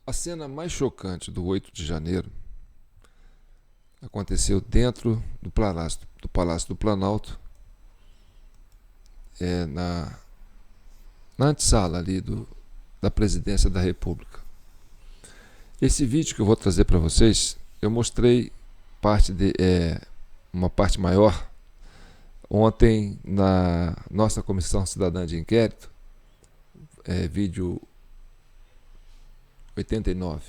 A cena mais chocante do 8 de janeiro aconteceu dentro do Palácio do Planalto, na antessala ali da Presidência da República. Esse vídeo que eu vou trazer para vocês, eu mostrei uma parte maior ontem na nossa Comissão Cidadã de Inquérito, vídeo 89.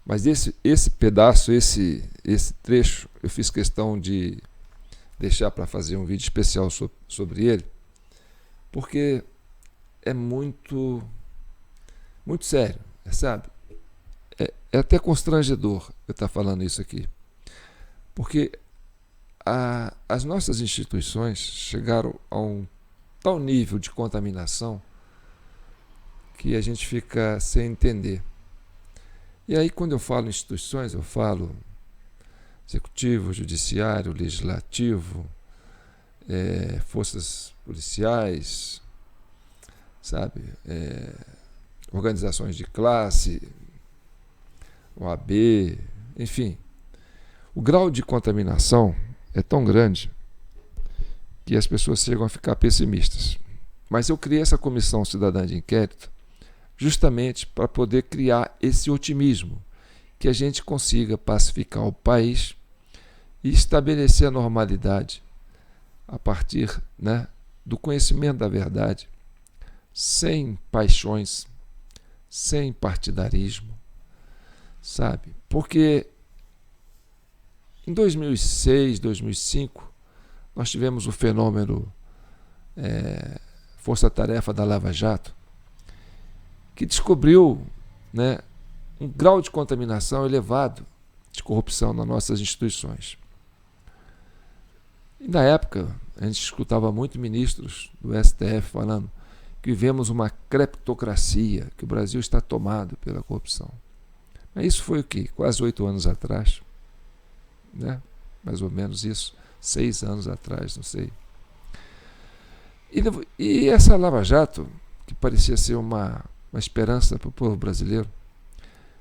Mas esse pedaço, esse trecho, eu fiz questão de deixar para fazer um vídeo especial sobre ele, porque é muito sério, sabe? É até constrangedor eu estar falando isso aqui, porque as nossas instituições chegaram a um tal nível de contaminação que a gente fica sem entender. E aí, quando eu falo instituições, eu falo executivo, judiciário, legislativo, forças policiais, sabe, organizações de classe, OAB, enfim. O grau de contaminação é tão grande que as pessoas chegam a ficar pessimistas. Mas eu criei essa comissão cidadã de inquérito justamente para poder criar esse otimismo, que a gente consiga pacificar o país e estabelecer a normalidade a partir, do conhecimento da verdade, sem paixões, sem partidarismo, sabe? Porque em 2006, 2005, nós tivemos o fenômeno Força-Tarefa da Lava Jato, que descobriu, um grau de contaminação elevado de corrupção nas nossas instituições. E na época, a gente escutava muito ministros do STF falando que vivemos uma cleptocracia, que o Brasil está tomado pela corrupção. Mas isso foi o quê? Quase 8 anos atrás, mais ou menos isso, 6 anos atrás, não sei. E essa Lava Jato, que parecia ser uma esperança para o povo brasileiro,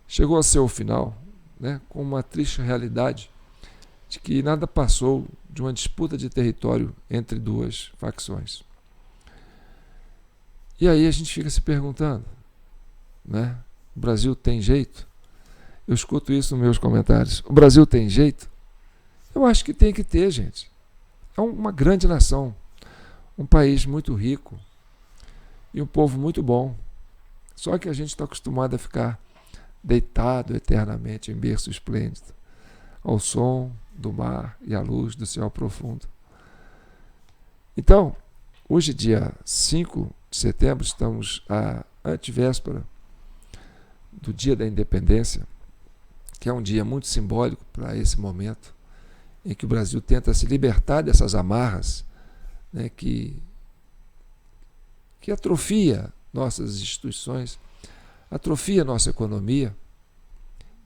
chegou a seu final, com uma triste realidade de que nada passou de uma disputa de território entre duas facções. E aí a gente fica se perguntando, o Brasil tem jeito? Eu escuto isso nos meus comentários. O Brasil tem jeito? Eu acho que tem que ter, gente. É uma grande nação, um país muito rico e um povo muito bom. Só que a gente está acostumado a ficar deitado eternamente em berço esplêndido, ao som do mar e à luz do céu profundo. Então, hoje, dia 5 de setembro, estamos à antevéspera do Dia da Independência, que é um dia muito simbólico para esse momento, em que o Brasil tenta se libertar dessas amarras, que atrofia nossas instituições, atrofia nossa economia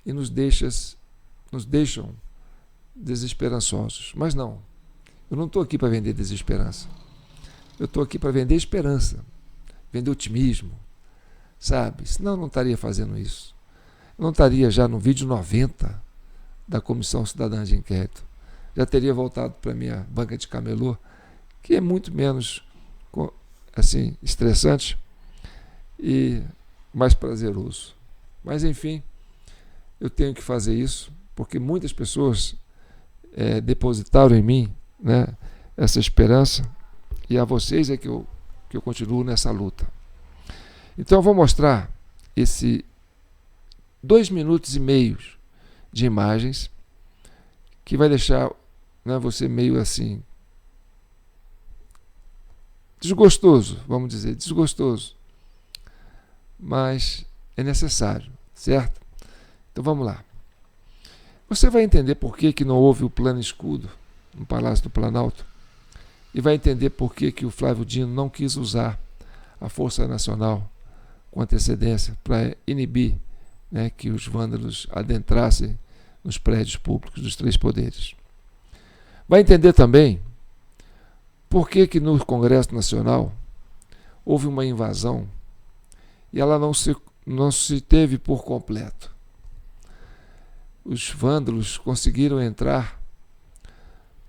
e nos deixam desesperançosos. Mas não, eu não estou aqui para vender desesperança. Eu estou aqui para vender esperança, vender otimismo, sabe? Senão eu não estaria fazendo isso. Eu não estaria já no vídeo 90 da Comissão Cidadã de Inquérito. Já teria voltado para a minha banca de camelô, que é muito menos estressante e mais prazeroso. Mas, enfim, eu tenho que fazer isso porque muitas pessoas depositaram em mim, essa esperança, e a vocês é que eu continuo nessa luta. Então eu vou mostrar esse 2 minutos e meio de imagens que vai deixar você meio assim desgostoso, vamos dizer, desgostoso, mas é necessário, certo? Então vamos lá. Você vai entender por que não houve o plano escudo no Palácio do Planalto e vai entender por que o Flávio Dino não quis usar a Força Nacional com antecedência para inibir que os vândalos adentrassem nos prédios públicos dos 3 poderes. Vai entender também por que no Congresso Nacional houve uma invasão e ela não se teve por completo. Os vândalos conseguiram entrar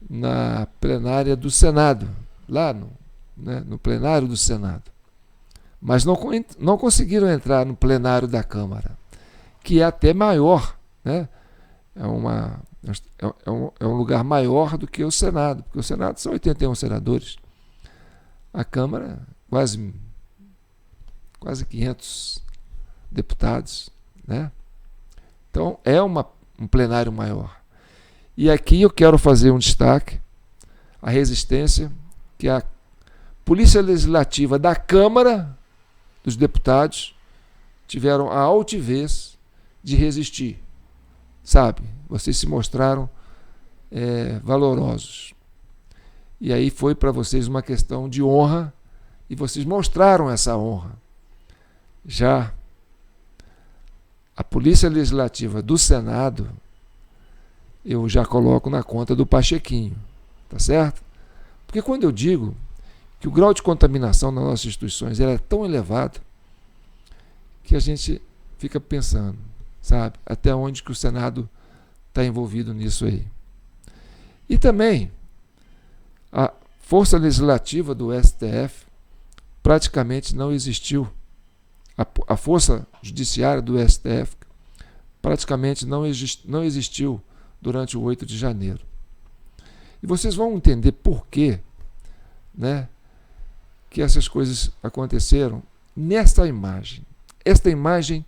na plenária do Senado, lá no plenário do Senado. Mas não conseguiram entrar no plenário da Câmara, que é até maior, né? É um lugar maior do que o Senado, porque o Senado são 81 senadores. A Câmara, quase 500 deputados, né? Então, é um plenário maior. E aqui eu quero fazer um destaque, a resistência que a Polícia Legislativa da Câmara dos Deputados tiveram a altivez de resistir. Sabe, vocês se mostraram valorosos. E aí foi para vocês uma questão de honra, e vocês mostraram essa honra. Já a Polícia Legislativa do Senado, eu já coloco na conta do Pachequinho, tá certo? Porque quando eu digo que o grau de contaminação nas nossas instituições é tão elevado que a gente fica pensando, sabe, até onde que o Senado está envolvido nisso aí. E também a força legislativa do STF praticamente não existiu. A força judiciária do STF praticamente não existiu durante o 8 de janeiro. E vocês vão entender por quê, né, que essas coisas aconteceram nesta imagem. Esta imagem,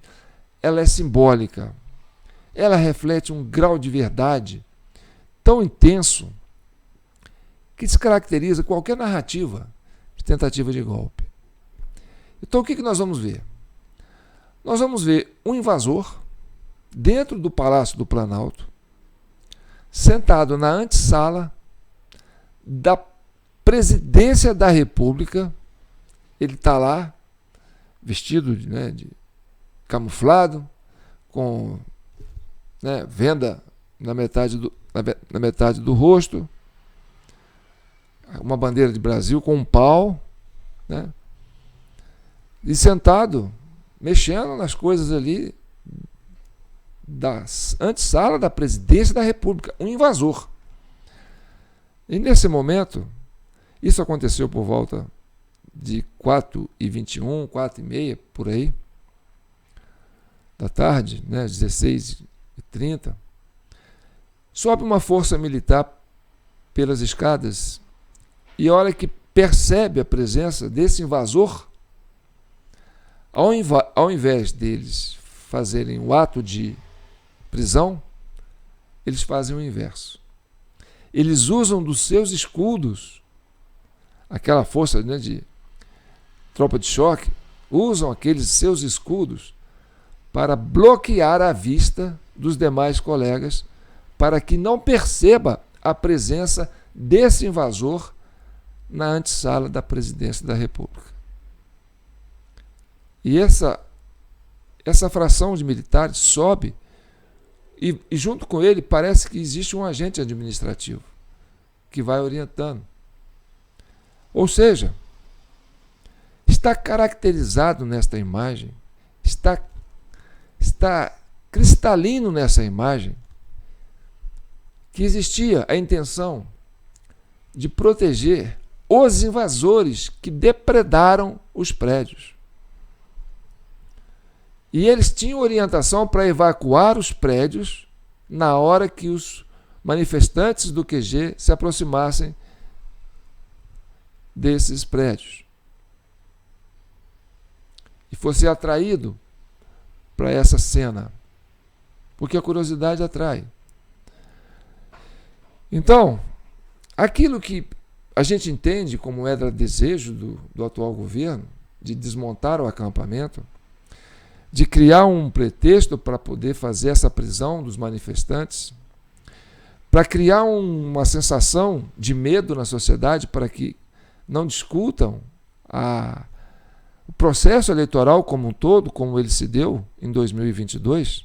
ela é simbólica. Ela reflete um grau de verdade tão intenso que descaracteriza qualquer narrativa de tentativa de golpe. Então, o que nós vamos ver? Nós vamos ver um invasor dentro do Palácio do Planalto, sentado na antessala da Presidência da República. Ele está lá, vestido de camuflado, com venda na metade do rosto, uma bandeira de Brasil com um pau, né? E sentado, mexendo nas coisas ali da antessala da Presidência da República, um invasor. E nesse momento, isso aconteceu por volta de 4h21, 4h30, por aí, da tarde, 16h30, sobe uma força militar pelas escadas e a hora que percebe a presença desse invasor, ao invés deles fazerem o ato de prisão, eles fazem o inverso. Eles usam dos seus escudos, aquela força de tropa de choque, usam aqueles seus escudos para bloquear a vista dos demais colegas, para que não perceba a presença desse invasor na antessala da Presidência da República. E essa fração de militares sobe e junto com ele parece que existe um agente administrativo que vai orientando. Ou seja, está caracterizado nesta imagem, está cristalino nessa imagem, que existia a intenção de proteger os invasores que depredaram os prédios. E eles tinham orientação para evacuar os prédios na hora que os manifestantes do QG se aproximassem desses prédios e fosse atraído para essa cena, porque a curiosidade atrai. Então, aquilo que a gente entende como era desejo do atual governo, de desmontar o acampamento, de criar um pretexto para poder fazer essa prisão dos manifestantes, para criar uma sensação de medo na sociedade, para que não discutam o processo eleitoral como um todo, como ele se deu em 2022.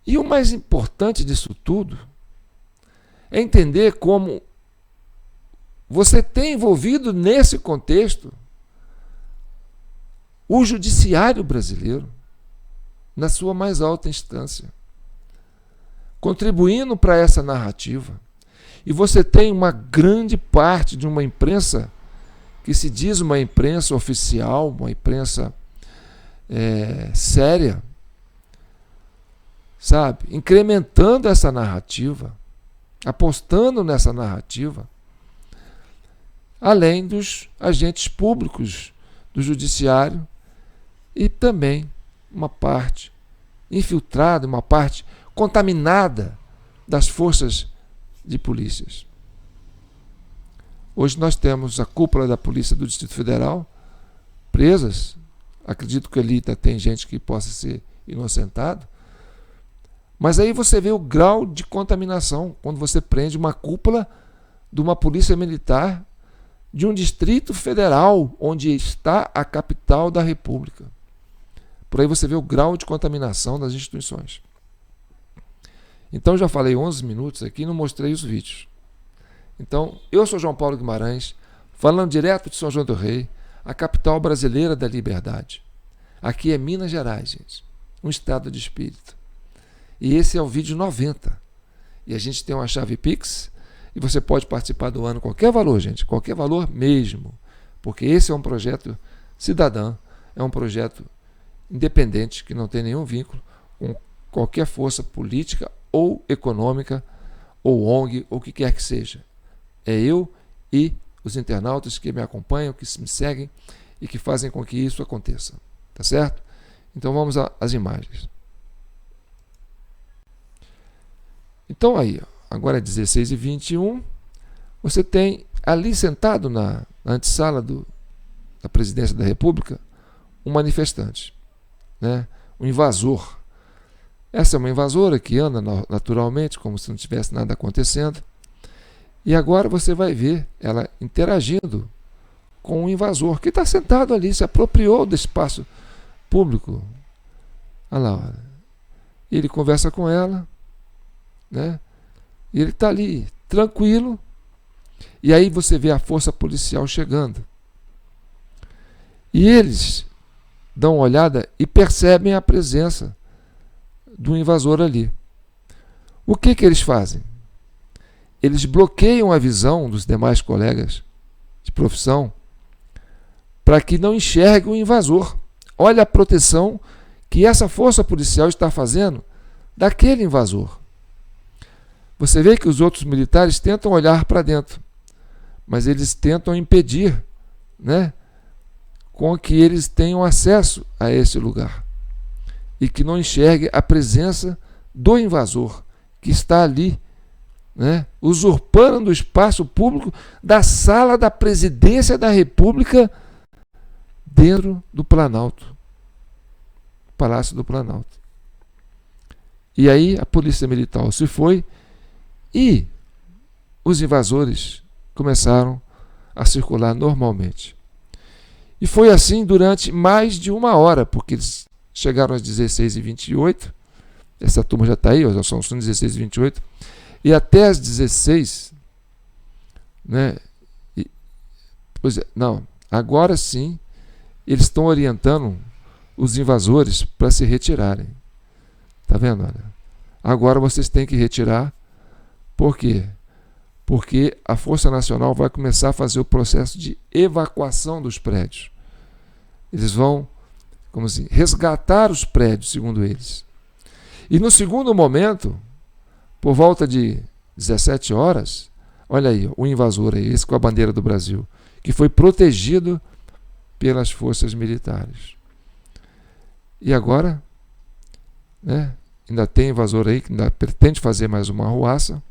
E o mais importante disso tudo é entender como você tem envolvido nesse contexto o judiciário brasileiro, na sua mais alta instância, contribuindo para essa narrativa. E você tem uma grande parte de uma imprensa que se diz uma imprensa oficial, uma imprensa séria, sabe? Incrementando essa narrativa, apostando nessa narrativa, além dos agentes públicos do judiciário e também uma parte infiltrada, uma parte contaminada das forças de polícias. Hoje nós temos a cúpula da Polícia do Distrito Federal presas. Acredito que ali tem gente que possa ser inocentado. Mas aí você vê o grau de contaminação quando você prende uma cúpula de uma polícia militar de um distrito federal, onde está a capital da República. Por aí você vê o grau de contaminação das instituições. Então já falei 11 minutos aqui e não mostrei os vídeos. Então, eu sou João Paulo Guimarães, falando direto de São João do Rei, a capital brasileira da liberdade. Aqui é Minas Gerais, gente, um estado de espírito. E esse é o vídeo 90. E a gente tem uma chave Pix e você pode participar do ano, qualquer valor, gente, qualquer valor mesmo. Porque esse é um projeto cidadão, é um projeto independente, que não tem nenhum vínculo com qualquer força política ou econômica, ou ONG, ou o que quer que seja. É eu e os internautas que me acompanham, que me seguem e que fazem com que isso aconteça. Tá certo? Então vamos às imagens. Então aí, agora é 16h21, você tem ali sentado na antessala da Presidência da República um manifestante, né? Um invasor. Essa é uma invasora que anda naturalmente, como se não tivesse nada acontecendo. E agora você vai ver ela interagindo com o invasor, que está sentado ali, se apropriou do espaço público. Olha lá, olha. Ele conversa com ela, né? E ele está ali, tranquilo. E aí você vê a força policial chegando. E eles dão uma olhada e percebem a presença do invasor ali. O que eles fazem? Eles bloqueiam a visão dos demais colegas de profissão para que não enxerguem o invasor. Olha a proteção que essa força policial está fazendo daquele invasor. Você vê que os outros militares tentam olhar para dentro, mas eles tentam impedir, né, com que eles tenham acesso a esse lugar e que não enxergue a presença do invasor que está ali, né, usurpando o espaço público da sala da Presidência da República dentro do Planalto, Palácio do Planalto. E aí a Polícia Militar se foi e os invasores começaram a circular normalmente. E foi assim durante mais de uma hora, porque eles chegaram às 16h28, essa turma já está aí, já são 16h28, e até às 16, né? Pois é, não, agora sim, eles estão orientando os invasores para se retirarem. Tá vendo? Olha, agora vocês têm que retirar. Por quê? Porque a Força Nacional vai começar a fazer o processo de evacuação dos prédios. Eles vão, como assim, resgatar os prédios, segundo eles. E no segundo momento, por volta de 17 horas, olha aí, o invasor aí, esse com a bandeira do Brasil, que foi protegido pelas forças militares. E agora, né, ainda tem invasor aí que ainda pretende fazer mais uma arruaça.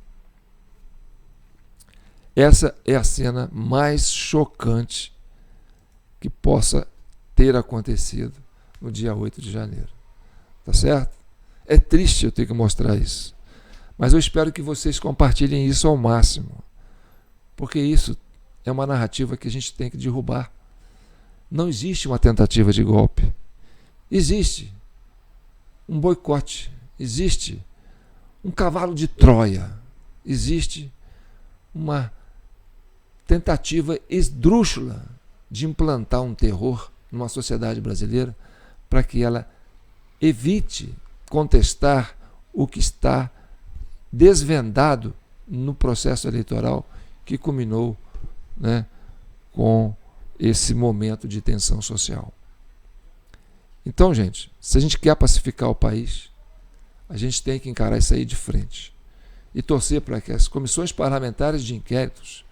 Essa é a cena mais chocante que possa ter acontecido no dia 8 de janeiro. Tá certo? É triste eu ter que mostrar isso. Mas eu espero que vocês compartilhem isso ao máximo. Porque isso é uma narrativa que a gente tem que derrubar. Não existe uma tentativa de golpe. Existe um boicote. Existe um cavalo de Troia. Existe uma tentativa esdrúxula de implantar um terror numa sociedade brasileira para que ela evite contestar o que está desvendado no processo eleitoral que culminou, né, com esse momento de tensão social. Então, gente, se a gente quer pacificar o país, a gente tem que encarar isso aí de frente e torcer para que as comissões parlamentares de inquéritos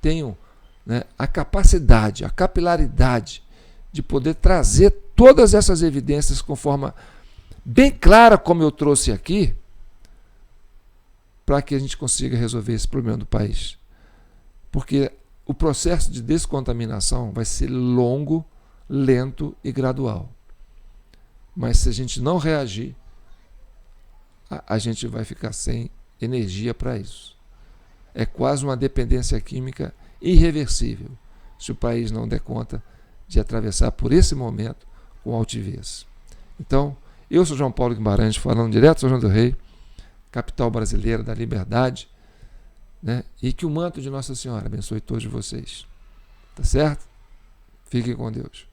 tenham, né, a capacidade, a capilaridade de poder trazer todas essas evidências com forma bem clara, como eu trouxe aqui, para que a gente consiga resolver esse problema do país. Porque o processo de descontaminação vai ser longo, lento e gradual. Mas se a gente não reagir, a gente vai ficar sem energia para isso. É quase uma dependência química irreversível, se o país não der conta de atravessar por esse momento com altivez. Então, eu sou João Paulo Guimarães, falando direto de São João do Rei, capital brasileira da liberdade, né? E que o manto de Nossa Senhora abençoe todos vocês. Tá certo? Fiquem com Deus.